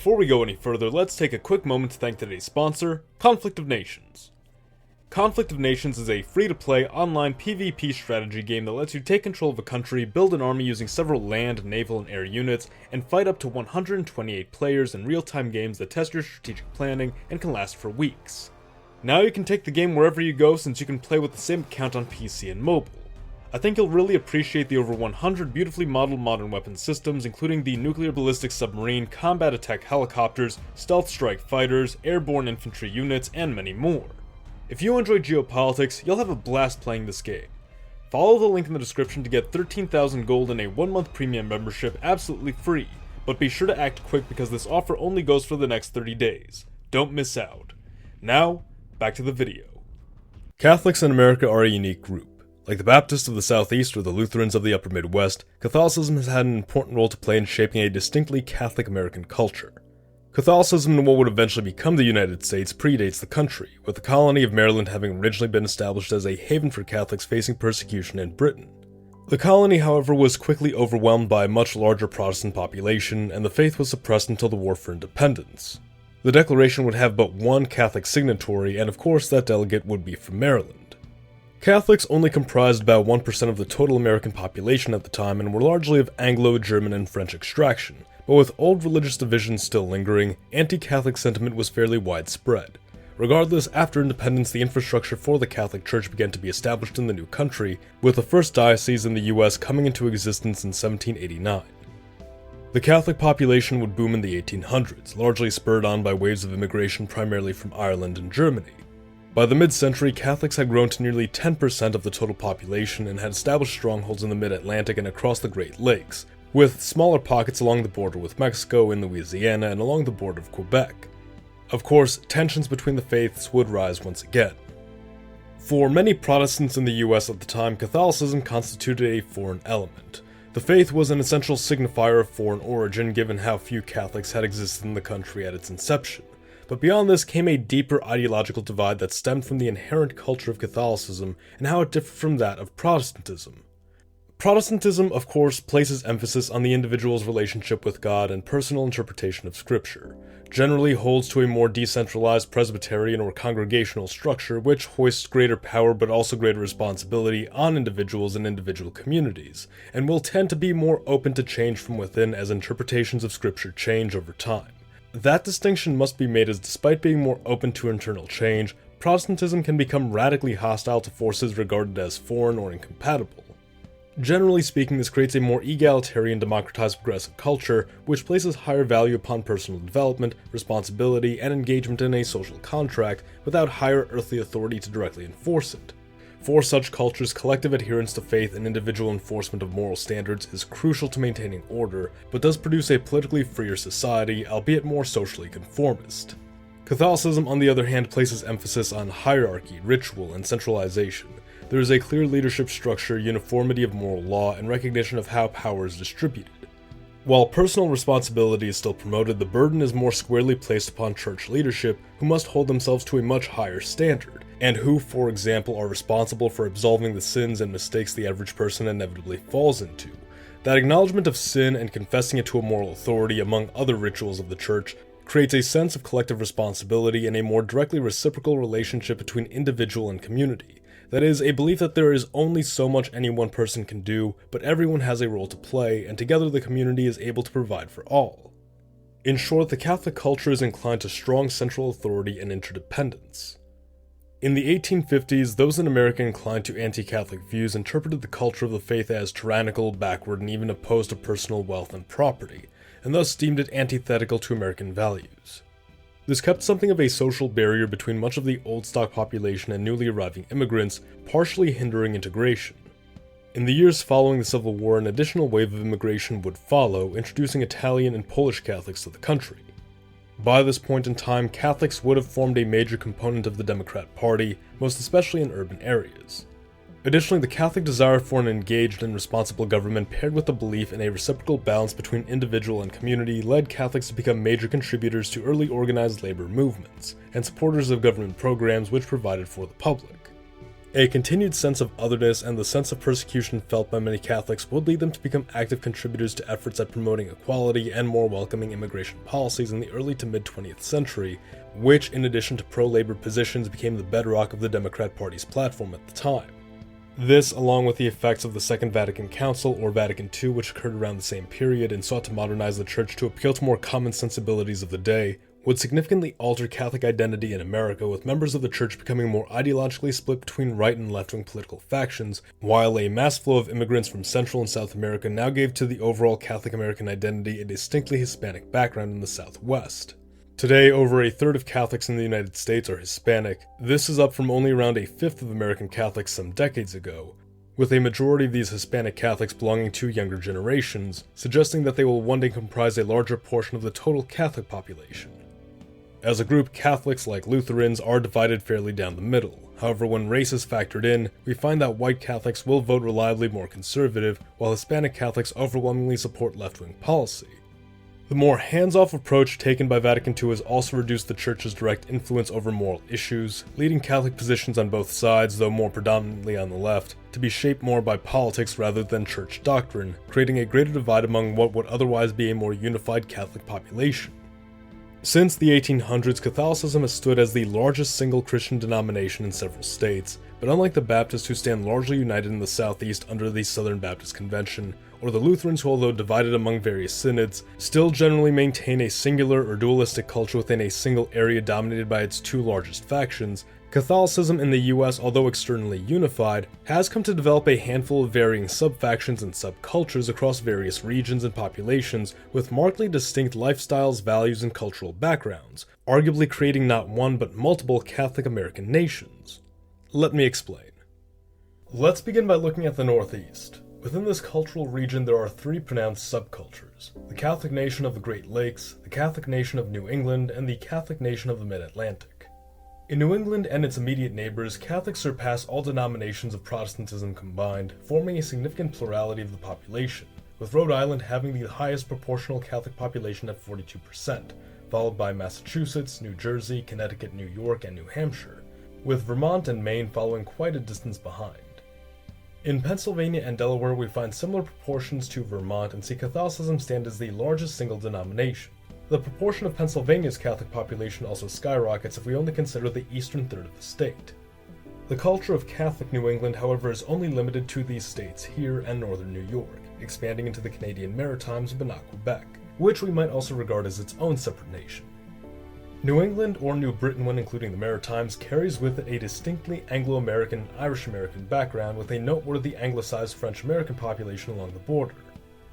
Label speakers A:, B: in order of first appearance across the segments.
A: Before we go any further, let's take a quick moment to thank today's sponsor, Conflict of Nations. Conflict of Nations is a free-to-play online PvP strategy game that lets you take control of a country, build an army using several land, naval, and air units, and fight up to 128 players in real-time games that test your strategic planning and can last for weeks. Now you can take the game wherever you go since you can play with the same account on PC and mobile. I think you'll really appreciate the over 100 beautifully modeled modern weapon systems, including the nuclear ballistic submarine, combat attack helicopters, stealth strike fighters, airborne infantry units, and many more. If you enjoy geopolitics, you'll have a blast playing this game. Follow the link in the description to get 13,000 gold and a 1-month premium membership absolutely free, but be sure to act quick because this offer only goes for the next 30 days. Don't miss out. Now, back to the video. Catholics in America are a unique group. Like the Baptists of the Southeast or the Lutherans of the Upper Midwest, Catholicism has had an important role to play in shaping a distinctly Catholic American culture. Catholicism in what would eventually become the United States predates the country, with the colony of Maryland having originally been established as a haven for Catholics facing persecution in Britain. The colony, however, was quickly overwhelmed by a much larger Protestant population, and the faith was suppressed until the War for Independence. The Declaration would have but one Catholic signatory, and of course that delegate would be from Maryland. Catholics only comprised about 1% of the total American population at the time and were largely of Anglo, German, and French extraction, but with old religious divisions still lingering, anti-Catholic sentiment was fairly widespread. Regardless, after independence, the infrastructure for the Catholic Church began to be established in the new country, with the first diocese in the US coming into existence in 1789. The Catholic population would boom in the 1800s, largely spurred on by waves of immigration primarily from Ireland and Germany. By the mid-century, Catholics had grown to nearly 10% of the total population and had established strongholds in the mid-Atlantic and across the Great Lakes, with smaller pockets along the border with Mexico, in Louisiana, and along the border of Quebec. Of course, tensions between the faiths would rise once again. For many Protestants in the US at the time, Catholicism constituted a foreign element. The faith was an essential signifier of foreign origin given how few Catholics had existed in the country at its inception. But beyond this came a deeper ideological divide that stemmed from the inherent culture of Catholicism and how it differed from that of Protestantism. Protestantism, of course, places emphasis on the individual's relationship with God and personal interpretation of Scripture, generally holds to a more decentralized Presbyterian or congregational structure which hoists greater power but also greater responsibility on individuals and individual communities, and will tend to be more open to change from within as interpretations of Scripture change over time. That distinction must be made as despite being more open to internal change, Protestantism can become radically hostile to forces regarded as foreign or incompatible. Generally speaking, this creates a more egalitarian, democratized, progressive culture, which places higher value upon personal development, responsibility, and engagement in a social contract without higher earthly authority to directly enforce it. For such cultures, collective adherence to faith and individual enforcement of moral standards is crucial to maintaining order, but does produce a politically freer society, albeit more socially conformist. Catholicism, on the other hand, places emphasis on hierarchy, ritual, and centralization. There is a clear leadership structure, uniformity of moral law, and recognition of how power is distributed. While personal responsibility is still promoted, the burden is more squarely placed upon church leadership, who must hold themselves to a much higher standard, and who, for example, are responsible for absolving the sins and mistakes the average person inevitably falls into. That acknowledgement of sin and confessing it to a moral authority, among other rituals of the church, creates a sense of collective responsibility and a more directly reciprocal relationship between individual and community. That is, a belief that there is only so much any one person can do, but everyone has a role to play, and together the community is able to provide for all. In short, the Catholic culture is inclined to strong central authority and interdependence. In the 1850s, those in America inclined to anti-Catholic views interpreted the culture of the faith as tyrannical, backward, and even opposed to personal wealth and property, and thus deemed it antithetical to American values. This kept something of a social barrier between much of the old stock population and newly arriving immigrants, partially hindering integration. In the years following the Civil War, an additional wave of immigration would follow, introducing Italian and Polish Catholics to the country. By this point in time, Catholics would have formed a major component of the Democrat Party, most especially in urban areas. Additionally, the Catholic desire for an engaged and responsible government paired with the belief in a reciprocal balance between individual and community led Catholics to become major contributors to early organized labor movements, and supporters of government programs which provided for the public. A continued sense of otherness and the sense of persecution felt by many Catholics would lead them to become active contributors to efforts at promoting equality and more welcoming immigration policies in the early to mid-20th century, which, in addition to pro-labor positions, became the bedrock of the Democrat Party's platform at the time. This, along with the effects of the Second Vatican Council, or Vatican II, which occurred around the same period and sought to modernize the Church to appeal to more common sensibilities of the day, would significantly alter Catholic identity in America, with members of the Church becoming more ideologically split between right and left-wing political factions, while a mass flow of immigrants from Central and South America now gave to the overall Catholic American identity a distinctly Hispanic background in the Southwest. Today, over a third of Catholics in the United States are Hispanic. This is up from only around a fifth of American Catholics some decades ago, with a majority of these Hispanic Catholics belonging to younger generations, suggesting that they will one day comprise a larger portion of the total Catholic population. As a group, Catholics, like Lutherans, are divided fairly down the middle. However, when race is factored in, we find that white Catholics will vote reliably more conservative, while Hispanic Catholics overwhelmingly support left-wing policy. The more hands-off approach taken by Vatican II has also reduced the Church's direct influence over moral issues, leading Catholic positions on both sides, though more predominantly on the left, to be shaped more by politics rather than Church doctrine, creating a greater divide among what would otherwise be a more unified Catholic population. Since the 1800s, Catholicism has stood as the largest single Christian denomination in several states, but unlike the Baptists, who stand largely united in the Southeast under the Southern Baptist Convention, or the Lutherans, who, although divided among various synods, still generally maintain a singular or dualistic culture within a single area dominated by its two largest factions, Catholicism in the US, although externally unified, has come to develop a handful of varying sub-factions and subcultures across various regions and populations with markedly distinct lifestyles, values, and cultural backgrounds, arguably creating not one but multiple Catholic American nations. Let me explain. Let's begin by looking at the Northeast. Within this cultural region, there are three pronounced subcultures: the Catholic nation of the Great Lakes, the Catholic nation of New England, and the Catholic nation of the Mid-Atlantic. In New England and its immediate neighbors, Catholics surpass all denominations of Protestantism combined, forming a significant plurality of the population, with Rhode Island having the highest proportional Catholic population at 42%, followed by Massachusetts, New Jersey, Connecticut, New York, and New Hampshire, with Vermont and Maine following quite a distance behind. In Pennsylvania and Delaware, we find similar proportions to Vermont and see Catholicism stand as the largest single denomination. The proportion of Pennsylvania's Catholic population also skyrockets if we only consider the eastern third of the state. The culture of Catholic New England, however, is only limited to these states here and northern New York, expanding into the Canadian Maritimes but not Quebec, which we might also regard as its own separate nation. New England, or New Britain when including the Maritimes, carries with it a distinctly Anglo-American, Irish-American background with a noteworthy anglicized French-American population along the border.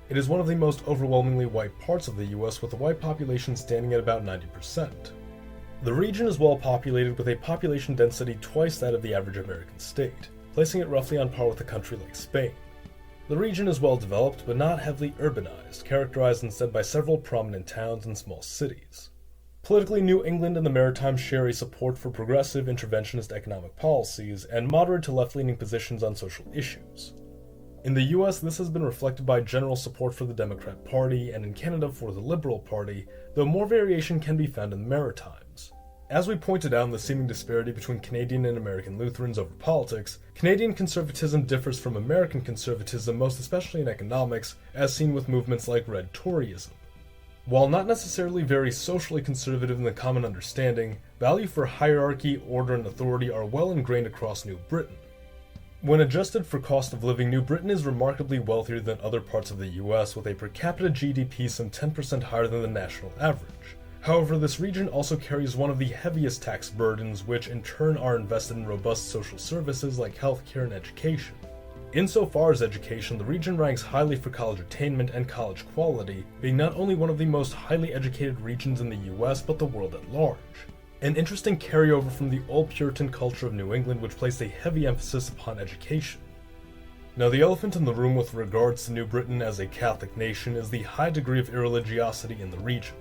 A: It is one of the most overwhelmingly white parts of the US, with the white population standing at about 90%. The region is well populated, with a population density twice that of the average American state, placing it roughly on par with a country like Spain. The region is well developed, but not heavily urbanized, characterized instead by several prominent towns and small cities. Politically, New England and the Maritimes share a support for progressive interventionist economic policies and moderate to left-leaning positions on social issues. In the US, this has been reflected by general support for the Democrat Party, and in Canada for the Liberal Party, though more variation can be found in the Maritimes. As we pointed out in the seeming disparity between Canadian and American Lutherans over politics, Canadian conservatism differs from American conservatism, most especially in economics, as seen with movements like Red Toryism. While not necessarily very socially conservative in the common understanding, value for hierarchy, order, and authority are well ingrained across New Britain. When adjusted for cost of living, New Britain is remarkably wealthier than other parts of the US, with a per capita GDP some 10% higher than the national average. However, this region also carries one of the heaviest tax burdens, which in turn are invested in robust social services like healthcare and education. Insofar as education, the region ranks highly for college attainment and college quality, being not only one of the most highly educated regions in the US, but the world at large. An interesting carryover from the old Puritan culture of New England, which placed a heavy emphasis upon education. Now, the elephant in the room with regards to New Britain as a Catholic nation is the high degree of irreligiosity in the region.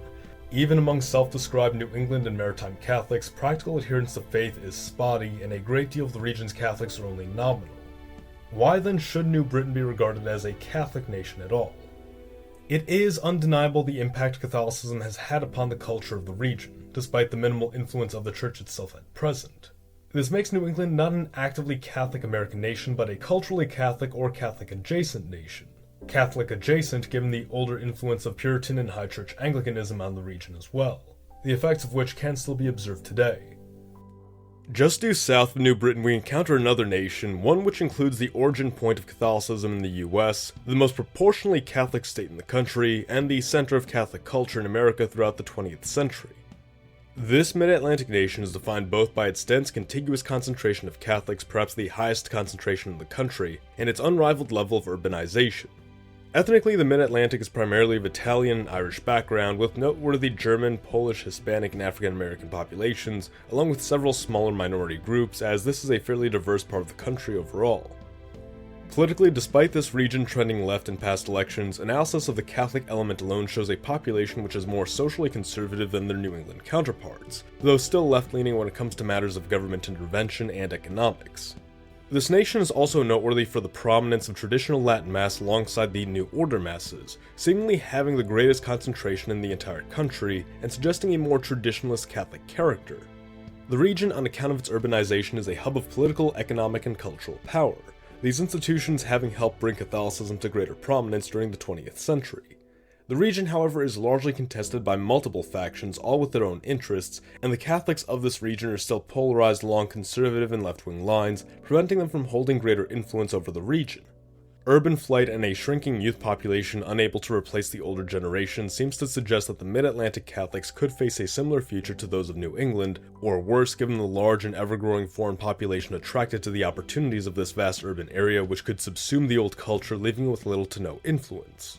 A: Even among self-described New England and Maritime Catholics, practical adherence to faith is spotty, and a great deal of the region's Catholics are only nominal. Why then should New Britain be regarded as a Catholic nation at all? It is undeniable the impact Catholicism has had upon the culture of the region, despite the minimal influence of the Church itself at present. This makes New England not an actively Catholic American nation, but a culturally Catholic or Catholic-adjacent nation. Catholic-adjacent given the older influence of Puritan and High Church Anglicanism on the region as well, the effects of which can still be observed today. Just due south of New Britain we encounter another nation, one which includes the origin point of Catholicism in the US, the most proportionally Catholic state in the country, and the center of Catholic culture in America throughout the 20th century. This mid-Atlantic nation is defined both by its dense contiguous concentration of Catholics, perhaps the highest concentration in the country, and its unrivaled level of urbanization. Ethnically, the Mid-Atlantic is primarily of Italian and Irish background, with noteworthy German, Polish, Hispanic, and African American populations, along with several smaller minority groups, as this is a fairly diverse part of the country overall. Politically, despite this region trending left in past elections, analysis of the Catholic element alone shows a population which is more socially conservative than their New England counterparts, though still left-leaning when it comes to matters of government intervention and economics. This nation is also noteworthy for the prominence of traditional Latin Mass alongside the New Order Masses, seemingly having the greatest concentration in the entire country and suggesting a more traditionalist Catholic character. The region, on account of its urbanization, is a hub of political, economic, and cultural power, these institutions having helped bring Catholicism to greater prominence during the 20th century. The region, however, is largely contested by multiple factions, all with their own interests, and the Catholics of this region are still polarized along conservative and left-wing lines, preventing them from holding greater influence over the region. Urban flight and a shrinking youth population unable to replace the older generation seems to suggest that the Mid-Atlantic Catholics could face a similar future to those of New England, or worse given the large and ever-growing foreign population attracted to the opportunities of this vast urban area which could subsume the old culture, leaving it with little to no influence.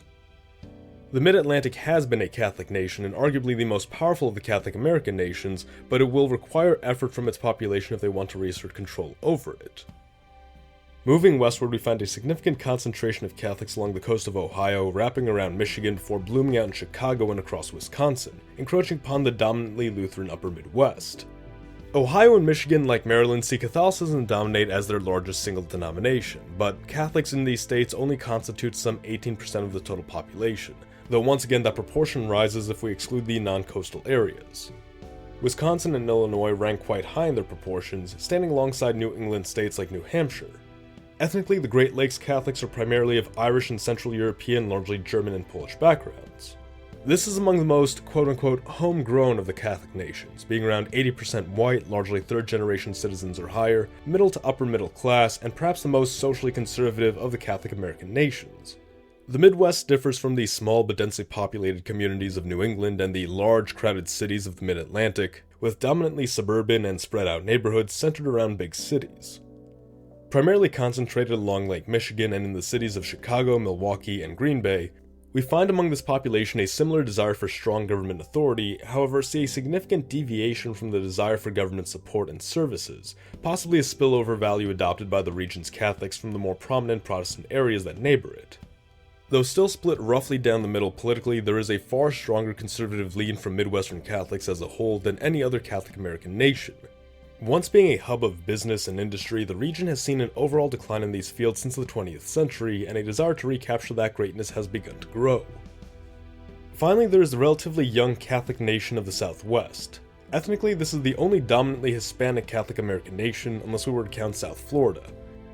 A: The Mid-Atlantic has been a Catholic nation and arguably the most powerful of the Catholic American nations, but it will require effort from its population if they want to reassert control over it. Moving westward, we find a significant concentration of Catholics along the coast of Ohio, wrapping around Michigan before blooming out in Chicago and across Wisconsin, encroaching upon the dominantly Lutheran upper Midwest. Ohio and Michigan, like Maryland, see Catholicism dominate as their largest single denomination, but Catholics in these states only constitute some 18% of the total population, though once again that proportion rises if we exclude the non-coastal areas. Wisconsin and Illinois rank quite high in their proportions, standing alongside New England states like New Hampshire. Ethnically, the Great Lakes Catholics are primarily of Irish and Central European, largely German and Polish backgrounds. This is among the most quote-unquote homegrown of the Catholic nations, being around 80% white, largely third-generation citizens or higher, middle to upper middle class, and perhaps the most socially conservative of the Catholic American nations. The Midwest differs from the small but densely populated communities of New England and the large, crowded cities of the Mid-Atlantic, with dominantly suburban and spread-out neighborhoods centered around big cities. Primarily concentrated along Lake Michigan and in the cities of Chicago, Milwaukee, and Green Bay, we find among this population a similar desire for strong government authority, however see a significant deviation from the desire for government support and services, possibly a spillover value adopted by the region's Catholics from the more prominent Protestant areas that neighbor it. Though still split roughly down the middle politically, there is a far stronger conservative lean from Midwestern Catholics as a whole than any other Catholic American nation. Once being a hub of business and industry, the region has seen an overall decline in these fields since the 20th century, and a desire to recapture that greatness has begun to grow. Finally, there is the relatively young Catholic nation of the Southwest. Ethnically, this is the only dominantly Hispanic Catholic American nation, unless we were to count South Florida.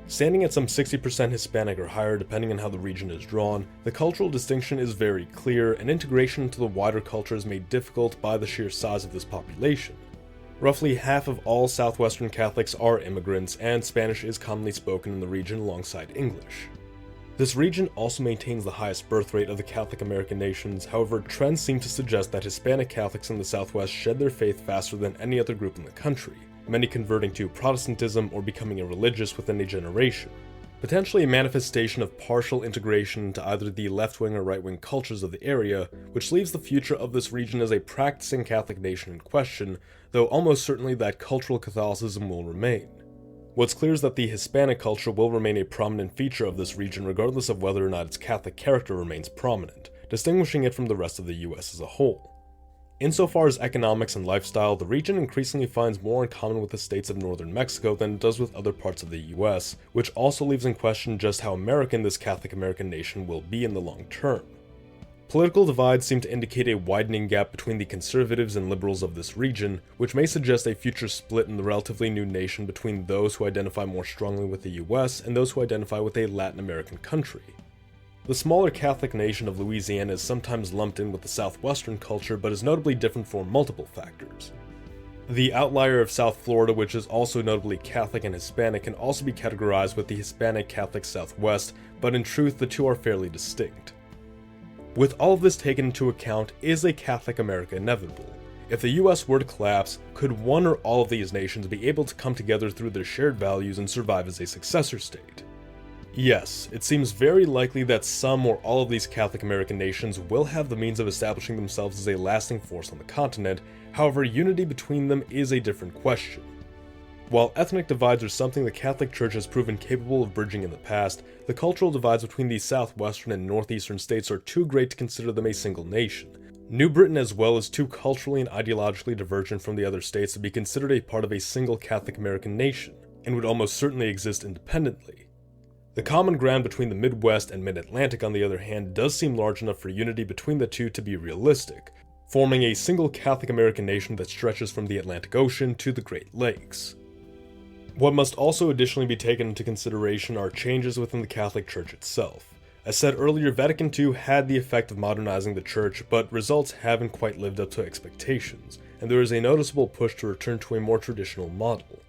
A: Standing at some 60% Hispanic or higher depending on how the region is drawn, the cultural distinction is very clear, and integration into the wider culture is made difficult by the sheer size of this population. Roughly half of all Southwestern Catholics are immigrants, and Spanish is commonly spoken in the region alongside English. This region also maintains the highest birth rate of the Catholic American nations, however, trends seem to suggest that Hispanic Catholics in the Southwest shed their faith faster than any other group in the country, many converting to Protestantism or becoming irreligious within a generation. Potentially a manifestation of partial integration into either the left-wing or right-wing cultures of the area, which leaves the future of this region as a practicing Catholic nation in question, though almost certainly that cultural Catholicism will remain. What's clear is that the Hispanic culture will remain a prominent feature of this region regardless of whether or not its Catholic character remains prominent, distinguishing it from the rest of the US as a whole. Insofar as economics and lifestyle, the region increasingly finds more in common with the states of northern Mexico than it does with other parts of the US, which also leaves in question just how American this Catholic American nation will be in the long term. Political divides seem to indicate a widening gap between the conservatives and liberals of this region, which may suggest a future split in the relatively new nation between those who identify more strongly with the US and those who identify with a Latin American country. The smaller Catholic nation of Louisiana is sometimes lumped in with the southwestern culture, but is notably different for multiple factors. The outlier of South Florida, which is also notably Catholic and Hispanic, can also be categorized with the Hispanic Catholic Southwest, but in truth the two are fairly distinct. With all of this taken into account, is a Catholic America inevitable? If the US were to collapse, could one or all of these nations be able to come together through their shared values and survive as a successor state? Yes, it seems very likely that some or all of these Catholic American nations will have the means of establishing themselves as a lasting force on the continent. However, unity between them is a different question. While ethnic divides are something the Catholic Church has proven capable of bridging in the past, the cultural divides between the southwestern and northeastern states are too great to consider them a single nation. New Britain as well is too culturally and ideologically divergent from the other states to be considered a part of a single Catholic American nation, and would almost certainly exist independently. The common ground between the Midwest and Mid-Atlantic, on the other hand, does seem large enough for unity between the two to be realistic, forming a single Catholic American nation that stretches from the Atlantic Ocean to the Great Lakes. What must also additionally be taken into consideration are changes within the Catholic Church itself. As said earlier, Vatican II had the effect of modernizing the Church, but results haven't quite lived up to expectations, and there is a noticeable push to return to a more traditional model.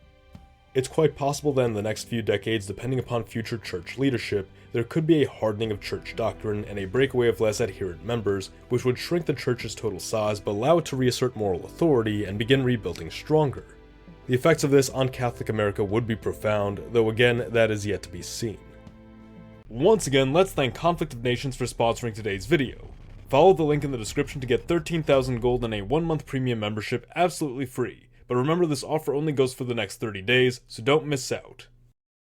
A: It's quite possible that in the next few decades, depending upon future Church leadership, there could be a hardening of Church doctrine and a breakaway of less adherent members, which would shrink the Church's total size but allow it to reassert moral authority and begin rebuilding stronger. The effects of this on Catholic America would be profound, though again, that is yet to be seen. Once again, let's thank Conflict of Nations for sponsoring today's video. Follow the link in the description to get 13,000 gold and a 1-month premium membership absolutely free, but remember this offer only goes for the next 30 days, so don't miss out.